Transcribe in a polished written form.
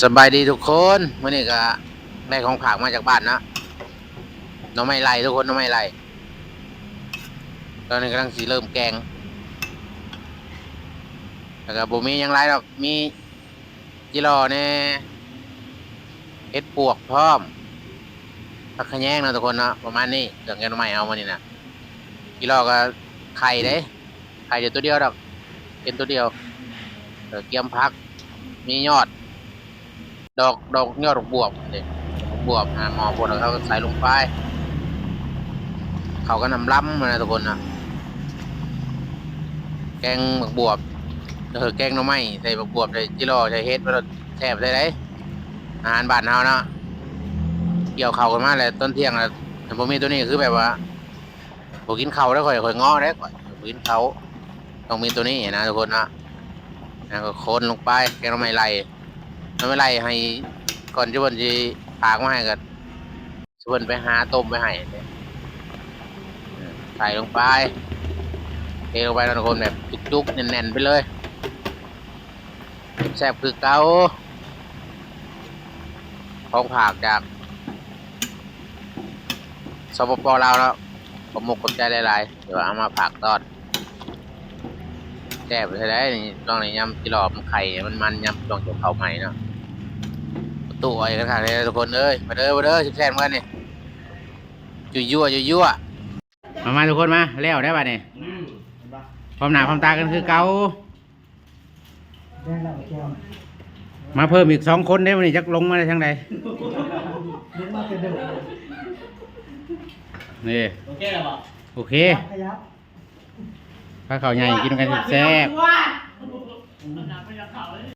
สบายดีทุกคนมื่อนี้ก็ได้ของฝากมาจากบ้านนะน้องไม่ไล่ทุกคนน้องไม่ไล่ตอนนี้กำลังสีเริ่มแกงแล้วก็บ่มีหยังไรหรอกมีจิรอเนี่ยเฮ็ดปวกพร้อมผักขะแยงนะทุกคนนะประมาณนี้เรื่องแกงน้องไม่เอามานี่นะจิรอก็ไข่เด้ไข่เดียวตัวเดียวดอกเป็นตัวเดียวเกี๊ยมพักมียอดดอกยอดดอกบวบเด็กบวบหมอบวบแล้วเขาก็ใส่ลงไปเขาก็นำล้ำมานะทุกคนนะแกงหมึกบวบแกงหน่อไม้ใส่หมึกบวบใส่จิโร่ใส่เฮ็ดมาแซ่บใส่ได้อาหารบ้านเฮาเนาะเกี่ยวเข่ากันมาเลยต้นเที่ยงแล้วแต่ผมมีตัวนี้คือแบบว่าผมกินเข่าแล้วค่อยง้อได้ก่อนกินเขาต้องมีตัวนี้นะทุกคนนะแล้วก็คนลงไปแกงหน่อไม้ไล่หน่อไม้ไล่ให้ก่อนจะวันจะพากมาให้กันชวนไปหาต้มไปให้ใส่ลงไปเทลงไปทุกคนแบบจุกๆแน่นๆไปเลยแซ่บคือเก่าของผักจากสปปลาวแล้วผมมกกับใจหลายๆเดี๋ยวเอามาผักตอนแซ่บใช่ได้ลองในยำกิโลมันไข่มันยำลองเกี่ยวเข่าใหม่เนาะตู้ไอ้กันค่ะทุกคนเอ้ยมาเด้อแซ่บๆกันนี่ยั่วมาทุกคนมาแล้วได้ป่ะเนี่ยพร้อมหน้าพร้อมตากันคือเก่ามาเพิ่มอีก2 คนได้วันนี้จักลงมาได้ทางใดนี่โอเคหรอโอเคข้าวเขาใหญ่กินกันแซ่บ